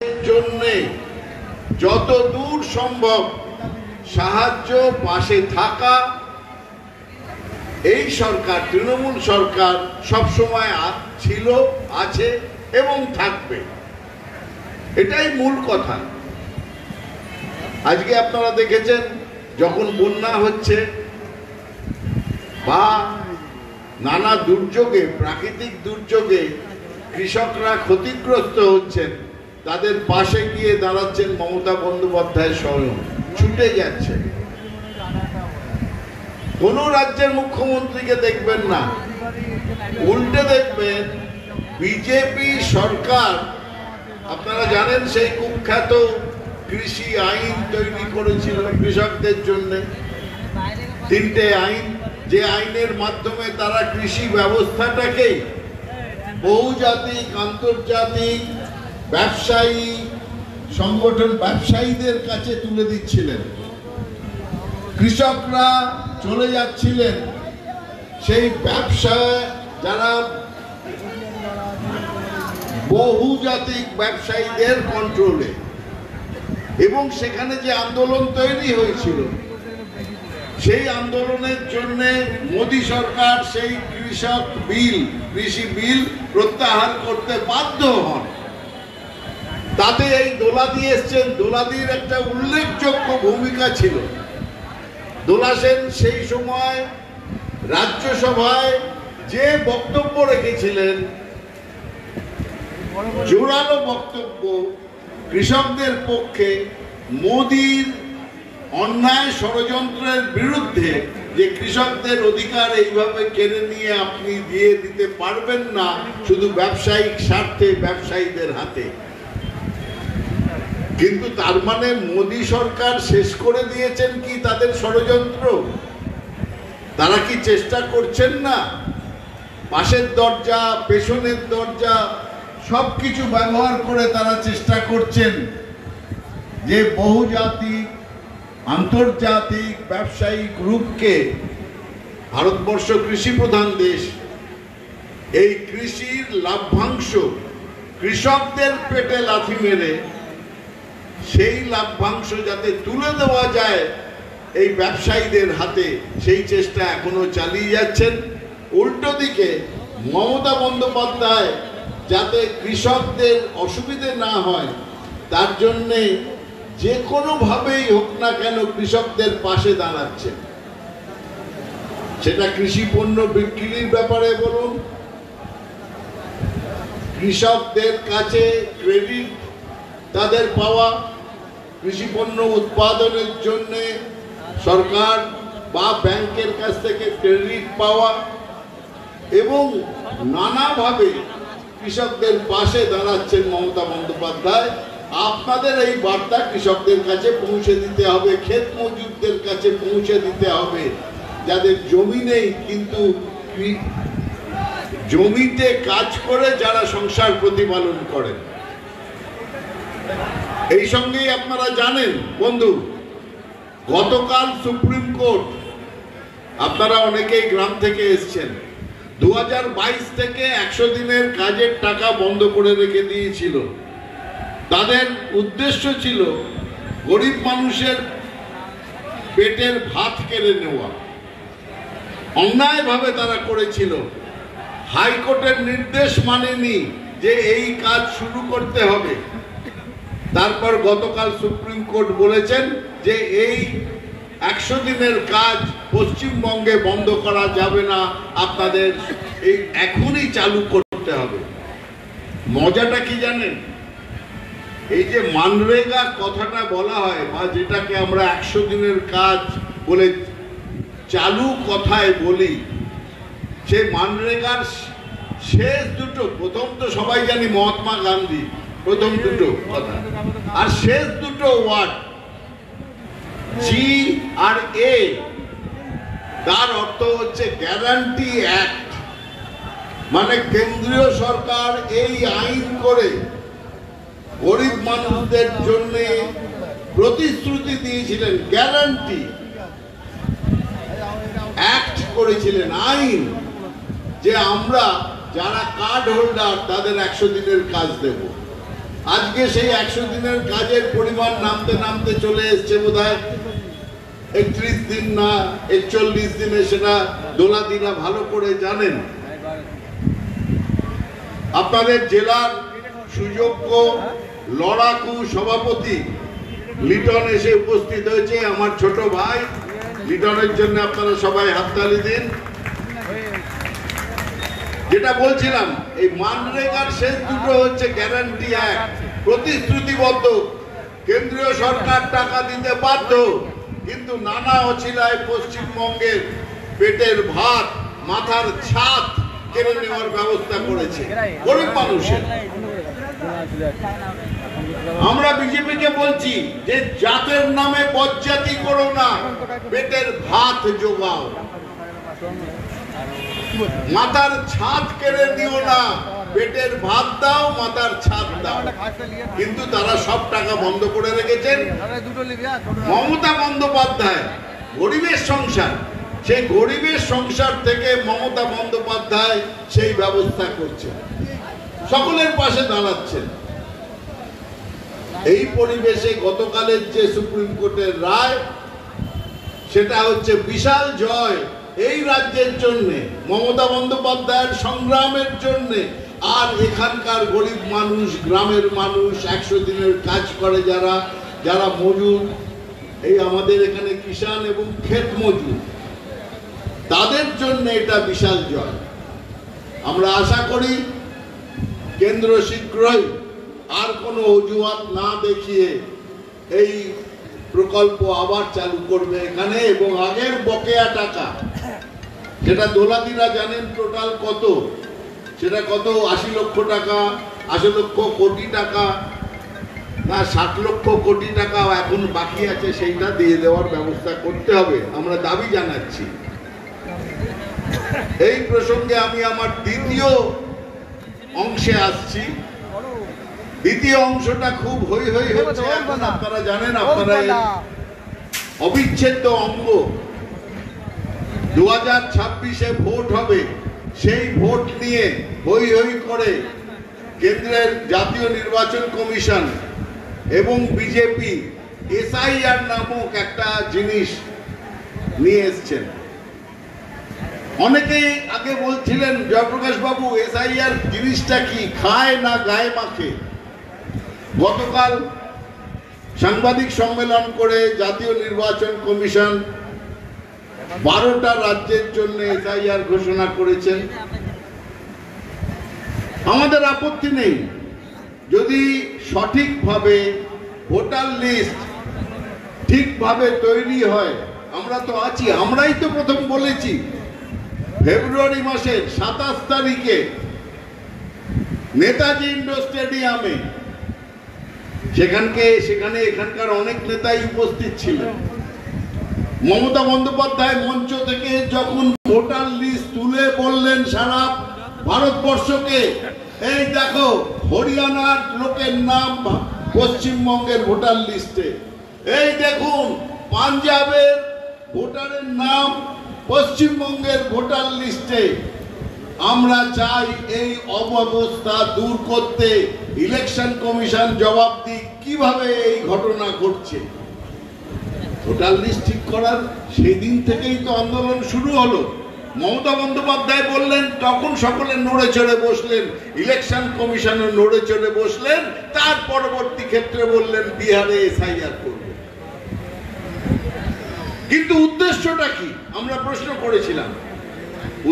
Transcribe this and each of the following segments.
জন্যে যত দূর সম্ভব সাহায্য পাশে থাকা এই সরকার, তৃণমূল সরকার সবসময় ছিল, আছে এবং থাকবে। এটাই মূল কথা। আজকে আপনারা দেখেছেন যখন বন্যা হচ্ছে বা নানা দুর্যোগে, প্রাকৃতিক দুর্যোগে কৃষকরা ক্ষতিগ্রস্ত হচ্ছেন, তাদের পাশে গিয়ে দাঁড়াচ্ছেন মমতা বন্দ্যোপাধ্যায় স্বয়ং, ছুটে যাচ্ছে। কোন রাজ্যের মুখ্যমন্ত্রীকে দেখবেন না, উল্টে দেখবেন বিজেপি সরকার। আপনারা জানেন সেই কুখ্যাত কৃষি আইন তৈরি করেছিল কৃষকদের জন্য, 3টে আইন, যে আইনের মাধ্যমে তারা কৃষি ব্যবস্থাটাকে বহুজাতিক, আন্তর্জাতিক ব্যবসায়ী সংগঠন, ব্যবসায়ীদের কাছে তুলে দিচ্ছিলেন। কৃষকরা চলে যাচ্ছিলেন সেই ব্যবসায়, যারা বহুজাতিক ব্যবসায়ীদের কন্ট্রোলে, এবং সেখানে যে আন্দোলন তৈরি হয়েছিল, সেই আন্দোলনের জন্য মোদী সরকার সেই কৃষি বিল প্রত্যাহার করতে বাধ্য হন। তাতে এই দোলাদি এসছেন, দোলাদির একটা উল্লেখযোগ্য ভূমিকা ছিল। দোলা সেন সেই সময় রাজ্যসভায় যে বক্তব্য রেখেছিলেন, জোরালো বক্তব্য কৃষকদের পক্ষে, মোদির অন্যায় ষড়যন্ত্রের বিরুদ্ধে, যে কৃষকদের অধিকার এইভাবে কেড়ে নিয়ে আপনি দিয়ে দিতে পারবেন না শুধু ব্যবসায়িক স্বার্থে, ব্যবসায়ীদের হাতে। কিন্তু তার মানে মোদী সরকার শেষ করে দিয়েছেন কি তাদের ষড়যন্ত্র? তারা কি চেষ্টা করছেন না? পাশের দরজা, পেছনের দরজা সবকিছু ব্যবহার করে তারা চেষ্টা করছেন যে বহুজাতিক, আন্তর্জাতিক ব্যবসায়ী গ্রুপকে, ভারতবর্ষ কৃষি প্রধান দেশ, এই কৃষির লাভ্যাংশ কৃষকদের পেটে লাথি মেরে সেই লাভ্যাংশ যাতে তুলে দেওয়া যায় এই ব্যবসায়ীদের হাতে, সেই চেষ্টা এখনো চালিয়ে যাচ্ছেন। উল্টো দিকে মমতা বন্দ্যোপাধ্যায় যাতে কৃষকদের অসুবিধে না হয় তার জন্যে যে কোনোভাবেই হোক না কেন কৃষকদের পাশে দাঁড়াচ্ছে। সেটা কৃষি পণ্য বিক্রির ব্যাপারে বলুন, কৃষকদের কাছে ক্রেডিট তাদের পাওয়া, কৃষি পণ্য উৎপাদনের জন্য সরকার বা ব্যাংকের কাছ থেকে ক্রেডিট পাওয়া, এবং নানাভাবে কৃষকদের পাশে দাঁড়াচ্ছেন মমতা বন্দ্যোপাধ্যায়। আপনাদের এই বার্তা কৃষকদের কাছে পৌঁছে দিতে হবে, ক্ষেত মজুরদের কাছে পৌঁছে দিতে হবে, যাদের জমি নেই কিন্তু জমিতে কাজ করে যারা সংসার প্রতিপালন করেন। এই সঙ্গেই আপনারা জানেন বন্ধু, গতকাল সুপ্রিম কোর্ট, আপনারা অনেকেই গ্রাম থেকে এসছেন, 2022 থেকে 100 দিনের কাজের টাকা বন্ধ করে রেখে দিয়েছিল। তাদের উদ্দেশ্য ছিল গরিব মানুষের পেটের ভাত কেড়ে নেওয়া। অন্যায়ভাবে তারা করেছিল। হাইকোর্টের নির্দেশ মানেনি যে এই কাজ শুরু করতে হবে। তারপর গতকাল সুপ্রিম কোর্ট বলেছেন যে এই 100 দিনের কাজ পশ্চিমবঙ্গে বন্ধ করা যাবে না, আপনাদের এই এখনই চালু করতে হবে। মজাটা কি জানেন? এই যে মানরেগা কথাটা বলা হয়, বা যেটাকে আমরা 100 দিনের কাজ বলে চালু কথায় বলি, সেই মানরেগার শেষ দুটো, প্রথম তো সবাই জানি মহাত্মা গান্ধী, প্রথম দুটো কথা, আর শেষ দুটো ওয়ার্ড জি আর এ, তার অর্থ হচ্ছে গ্যারান্টি অ্যাক্ট। মানে কেন্দ্রীয় সরকার এই আইন করে গরিব মানুষদের জন্য প্রতিশ্রুতি দিয়েছিলেন, গ্যারান্টি অ্যাক্ট করেছিলেন, আইন, যে আমরা যারা কার্ড হোল্ডার তাদের 100 দিনের কাজ দেব। আজকে সেই 100 দিনের কাজের পরিমাণ নামতে নামতে চলে এসছে বোধহয় 31 দিন না 41 দিনে, সেটা দোলাদিনা ভালো করে জানেন। আপনাদের জেলার সুযোগ্য লড়াকু সভাপতি লিটন এসে উপস্থিত হয়েছে, আমার ছোট ভাই। লিটনের জন্য আপনারা সবাই হাততালি দিন। যেটা বলছিলাম, এই মানরেগার শেষ দুটো হচ্ছে গ্যারান্টি অ্যাক্ট, প্রতিশ্রুতিবদ্ধ। কেন্দ্রীয় সরকার টাকা দিতে বাধ্য, কিন্তু নানা অছিলায় পশ্চিমবঙ্গের পেটের ভাত, মাথার ছাদ কেড়ে নেওয়ার ব্যবস্থা করেছে গরিব মানুষের। আমরা বিজেপিকে বলছি যে জাতের নামে বজ্জাতি করো না, পেটের ভাত জোগাও। মাথার ছাদ কেড়ে নিও না, পেটের ভাত দাও, মাথার ছাদ দাও। কিন্তু তারা সব টাকা বন্ধ করে রেখেছেন। মমতা বন্দ্যোপাধ্যায় গরিবের সংসার, সেই গরিবের সংসার থেকে মমতা বন্দ্যোপাধ্যায় সেই ব্যবস্থা করছে, সকলের পাশে দাঁড়াচ্ছেন। এই পরিবেশে গতকালের যে সুপ্রিম কোর্টের রায়, সেটা হচ্ছে বিশাল জয় এই রাজ্যের জন্য, মমতা বন্দ্যোপাধ্যায়ের সংগ্রামের জন্য। আর এখানকার গরিব মানুষ, গ্রামের মানুষ, 100 দিনের কাজ করে যারা যারা মজুর, এই আমাদের এখানে কিষাণ এবং ক্ষেত মজুর, তাদের জন্য এটা বিশাল জয়। আমরা আশা করি কেন্দ্র শীঘ্রই আর কোনো অজুহাত না দেখিয়ে এই প্রকল্প আবার চালু করবে এখানে, এবং আগের বকেয়া টাকা, যেটা দোলাদিরা জানেন টোটাল কত, সেটা কত 80 লক্ষ টাকা, 80 লক্ষ কোটি টাকা না 60 লক্ষ কোটি টাকা এখন বাকি আছে, সেইটা দিয়ে দেওয়ার ব্যবস্থা করতে হবে, আমরা দাবি জানাচ্ছি। এই প্রসঙ্গে আমি আমার দ্বিতীয় অংশে আসছি। দ্বিতীয় অংশটা খুব হই হই হচ্ছে এখন, আপনারা জানেন, আপনারা অবিচ্ছেদ্য অঙ্গ। 2026-এ ভোট হবে, সেই ভোট নিয়ে হই হই করে কেন্দ্রের জাতীয় নির্বাচন কমিশন এবং বিজেপি এসআইআর নামক একটা জিনিস নিয়ে এসছেন। অনেকেই আগে বলছিলেন, জয়প্রকাশ বাবু এসআইআর জিনিসটা কি, খায় না গায়ে মাখে? গতকাল সাংবাদিক সম্মেলন করে জাতীয় নির্বাচন কমিশন 12টা রাজ্যের জন্য এসআইআর ঘোষণা করেছেন। আমাদের আপত্তি নেই, যদি সঠিকভাবে ভোটার লিস্ট ঠিকভাবে তৈরি হয়। আমরা তো আছি, আমরাই তো প্রথম বলেছি ফেব্রুয়ারি মাসের 27 তারিখে নেতাজি ইন্ডোর স্টেডিয়ামে, সেখানে এখানকার অনেক নেতাই উপস্থিত ছিলেন। মমতা বন্দ্যোপাধ্যায় মঞ্চ থেকে যখন ভোটার লিস্ট তুলে বললেন সারা ভারতবর্ষকে, এই দেখো হরিয়ানার লোকের নাম পশ্চিমবঙ্গের ভোটার লিস্টে, এই দেখুন পাঞ্জাবের ভোটারের নাম পশ্চিমবঙ্গের ভোটার লিস্টে। আমরা চাই এই অব্যবস্থা দূর করতে ইলেকশন কমিশন জবাব দিক কিভাবে এই ঘটনা ঘটছে। ভোটার লিস্ট ঠিক করার সেই দিন থেকেই তো আন্দোলন শুরু হলো। মমতা বন্দ্যোপাধ্যায় বললেন, তখন সকলে নড়ে চড়ে বসলেন, ইলেকশন কমিশনের নড়ে চড়ে বসলেন। তার পরবর্তী ক্ষেত্রে বললেন বিহারে এসআইআর করবে। কিন্তু উদ্দেশ্যটা কি আমরা প্রশ্ন করেছিলাম।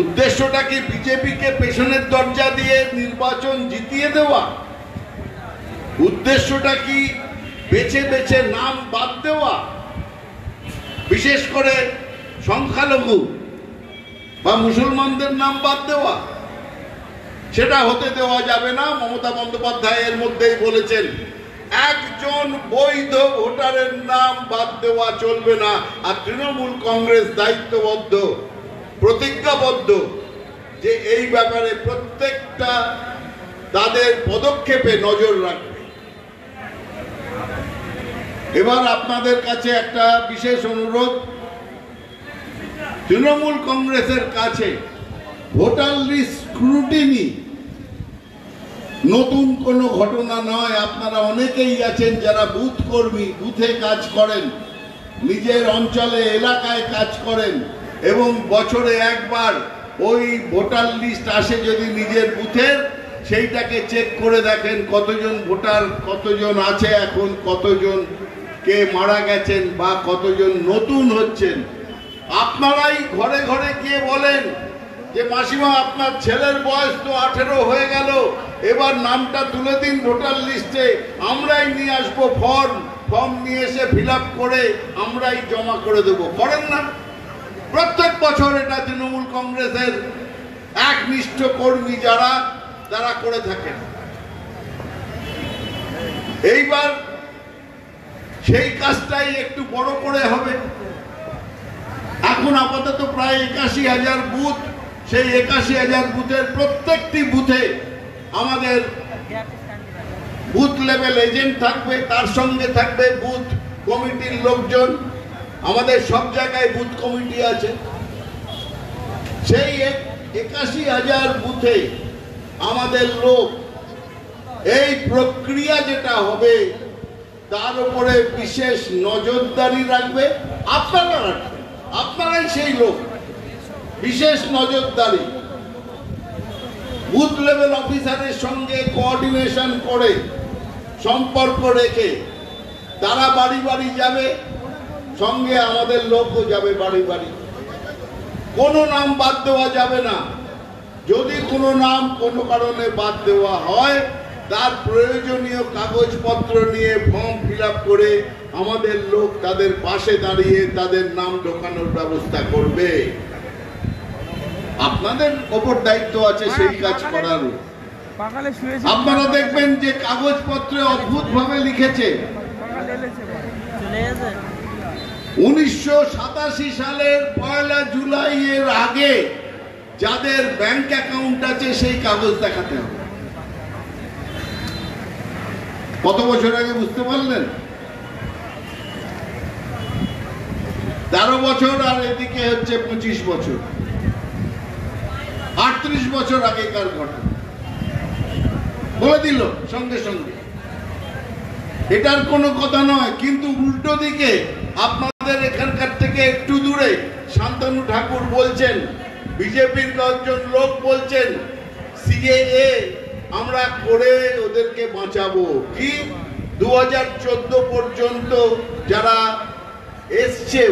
উদ্দেশ্যটা কি বিজেপিকে পেছনের দরজা দিয়ে নির্বাচন জিতিয়ে দেওয়া? উদ্দেশ্যটা কি বেছে বেছে নাম বাদ দেওয়া, বিশেষ করে সংখ্যালঘু বা মুসলমানদের নাম বাদ দেওয়া? সেটা হতে দেওয়া যাবে না। মমতা বন্দ্যোপাধ্যায় এর মধ্যেই বলেছেন একজন বৈধ ভোটারের নাম বাদ দেওয়া চলবে না। আর তৃণমূল কংগ্রেস দায়িত্ববদ্ধ, প্রতিজ্ঞাবদ্ধ যে এই ব্যাপারে প্রত্যেকটা তাদের পদক্ষেপে নজর রাখবে। এবার আপনাদের কাছে একটা বিশেষ অনুরোধ, তৃণমূল কংগ্রেসের কাছে ভোটার লিস্ট স্ক্রুটিনি নতুন কোনো ঘটনা নয়। আপনারা অনেকেই আছেন যারা বুথ কর্মী, বুথে কাজ করেন, নিজের অঞ্চলে এলাকায় কাজ করেন এবং বছরে একবার ওই ভোটার লিস্ট আসে যদি নিজের বুথের, সেইটাকে চেক করে দেখেন কতজন ভোটার, কতজন আছে এখন, কতজন কে মারা গেছেন বা কতজন নতুন হচ্ছেন। আপনারাই ঘরে ঘরে গিয়ে বলেন যে মাসিমা আপনার ছেলের বয়স তো 18 হয়ে গেল, এবার নামটা তুলে দিন ভোটার লিস্টে, আমরাই নিয়ে আসবো ফর্ম নিয়ে এসে ফিল আপ করে আমরাই জমা করে দেব। করেন না? প্রত্যেক বছর এটা তৃণমূল কংগ্রেসের একনিষ্ঠ কর্মী যারা তারা করে থাকেন। এইবার সেই কাজটাই একটু বড় করে হবে। এখন আপাতত প্রায় 81,000 বুথ, সেই 81,000 বুথের প্রত্যেকটি বুথে আমাদের বুথ লেভেল এজেন্ট থাকবে, তার সঙ্গে থাকবে বুথ কমিটির লোকজন। আমাদের সব জায়গায় বুথ কমিটি আছে। সেই 81,000 বুথে আমাদের লোক এই প্রক্রিয়া যেটা হবে তার উপরে বিশেষ নজরদারি রাখবে। আপনারা রাখবেন, আপনারাই সেই লোক, বিশেষ নজরদারি। বুথ লেভেল অফিসারের সঙ্গে কোঅর্ডিনেশন করে সম্পর্ক রেখে তারা বাড়ি বাড়ি যাবে, সঙ্গে আমাদের লোকও যাবে বাড়ি বাড়ি। কোনো নাম বাদ দেওয়া যাবে না। যদি কোনো নাম কোনো কারণে বাদ দেওয়া হয়, তার প্রয়োজনীয় কাগজপত্র নিয়ে ফর্ম ফিল আপ করে আমাদের লোক তাদের পাশে দাঁড়িয়ে তাদের নাম ঢোকানোর ব্যবস্থা করবে। আপনাদের ওপর দায়িত্ব আছে সেই কাজ করার। আপনারা দেখবেন যে কাগজপত্রে অদ্ভুত ভাবে লিখেছে 1987 সালের 1 জুলাই এর আগে যাদের ব্যাংক অ্যাকাউন্ট আছে সেই কাগজ দেখাতে হবে। কত বছর আগে বুঝতে পারলেন? 13 বছর, আর এদিকে হচ্ছে 25 বছর, 38 বছর আগেকার ঘটনা বলে দিল সঙ্গে সঙ্গে। এটার কোনো কথা নয়। কিন্তু উল্টো দিকে আপনাদের এখানকার থেকে একটু দূরে শান্তনু ঠাকুর বলছেন, বিজেপির কয়েকজন লোক বলছেন সিএএ আমরা করে ওদেরকে বাঁচাবো। কি 2014 পর্যন্ত যারা এসছে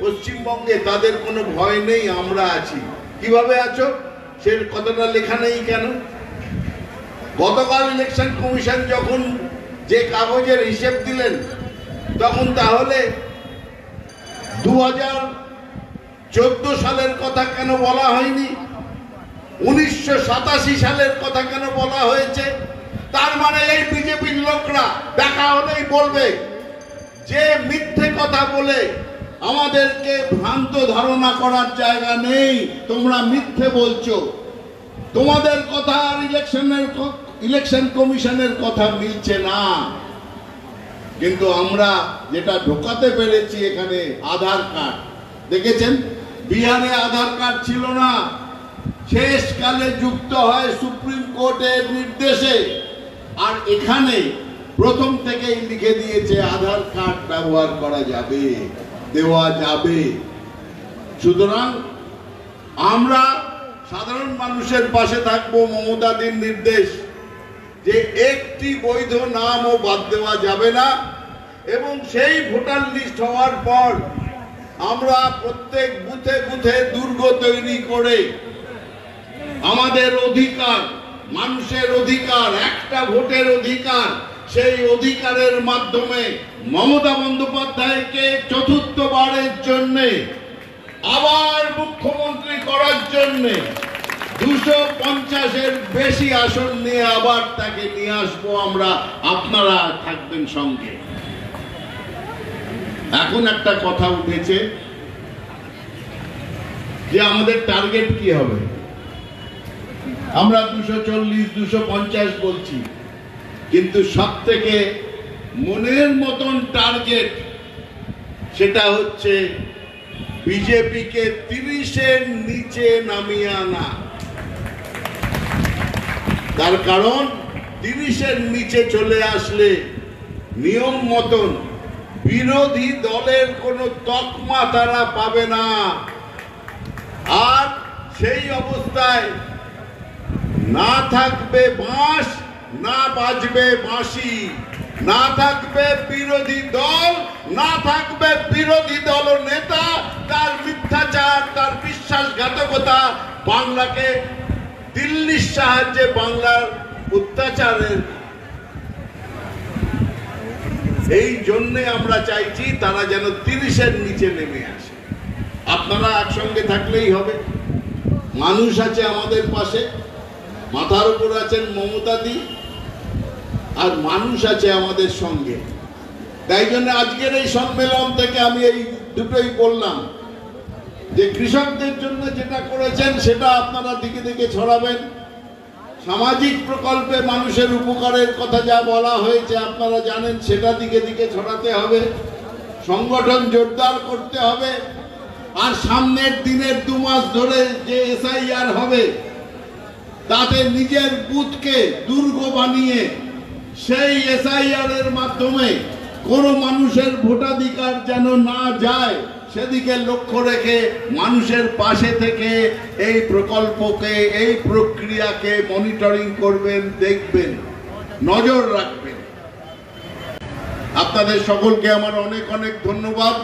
পশ্চিমবঙ্গে তাদের কোনো ভয় নেই, আমরা আছি। কিভাবে আছো সে কথাটা লেখা নেই কেন? গতকাল ইলেকশন কমিশন যখন যে কাগজের হিসেব দিলেন তখন তাহলে 2014 সালের কথা কেন বলা হয়নি? 1987 সালের কথা কেন বলা হয়েছে? তার মানে এই বিজেপির লোকরা দেখা হলেই বলবে যে মিথ্যে কথা বলে আমাদেরকে ভ্রান্ত ধারণা করার জায়গা নেই, তোমরা মিথ্যে বলছো, তোমাদের কথা আর ইলেকশন কমিশনের কথা মিলছে না। কিন্তু আমরা যেটা ঢোকাতে পেরেছি এখানে আধার কার্ড, দেখেছেন বিহারে আধার কার্ড ছিল না, শেষকালে যুক্ত হয় সুপ্রিম কোর্টের নির্দেশে, আর এখানে প্রথম থেকেই লিখে দিয়েছে আধার কার্ড ব্যবহার করা যাবে, দেওয়া যাবে। সুতরাং আমরা সাধারণ মানুষের পাশে থাকবো। মমতাদির নির্দেশ যে একটি বৈধ নামও বাদ দেওয়া যাবে না, এবং সেই ভোটার লিস্ট হওয়ার পর আমরা প্রত্যেক বুথে বুথে দুর্গ তৈরি করে আমাদের অধিকার, মানুষের অধিকার, একটা ভোটের অধিকার, সেই অধিকারের মাধ্যমে মমতা বন্দ্যোপাধ্যায়কে চতুর্থবারের জন্য আবার মুখ্যমন্ত্রী করার জন্য 250-এর বেশি আসন নিয়ে আবার তাকে নিয়ে আসবো আমরা। আপনারা থাকবেন সঙ্গে। এখন একটা কথা উঠেছে যে আমাদের টার্গেট কি হবে। আমরা 240-250 বলছি, কিন্তু সব থেকে মনের মতন টার্গেট সেটা হচ্ছে বিজেপিকে 30-এর নিচে নামিয়ে আনা। তার কারণ 30-এর নিচে চলে আসলে নিয়ম মতন বিরোধী দলের কোনো তকমা তারা পাবে না। আর সেই অবস্থায় না থাকবে বাঁশ, না বাজবে বাঁশি, না থাকবে বিরোধী দল, না থাকবে বিরোধী দল নেতা, তার মিথ্যাচার, তার বিশ্বাসঘাতকতা, বাংলাকে দিল্লির সাহায্যে বাংলার অত্যাচারের। এই জন্যে আমরা চাইছি তারা যেন 30-এর নিচে নেমে আসে। আপনারা একসঙ্গে থাকলেই হবে। মানুষ আছে আমাদের পাশে, মাথার উপর আছেন মমতাদি, আর মানুষ আছে আমাদের সঙ্গে। তাই জন্য আজকের এই সম্মেলন থেকে আমি এই দুটোই বললাম যে কৃষকদের জন্য যেটা করেছেন সেটা আপনারা দিকে দিকে ছড়াবেন। সামাজিক প্রকল্পে মানুষের উপকারের কথা যা বলা হয়েছে আপনারা জানেন, সেটা দিকে দিকে ছড়াতে হবে। সংগঠন জোরদার করতে হবে। আর সামনের দিনের 2 মাস ধরে যে SIR হবে তাতে নিজের বুথকে দুর্গ বানিয়ে সেই SIR এর মাধ্যমে কোনো মানুষের ভোটাধিকার যেন না যায় সেদিকে লক্ষ্য রেখে মানুষের পাশে থেকে এই প্রকল্পকে, এই প্রক্রিয়াকে মনিটরিং করবেন, দেখবেন, নজর রাখবেন। আপনাদের সকলকে আমার অনেক অনেক ধন্যবাদ।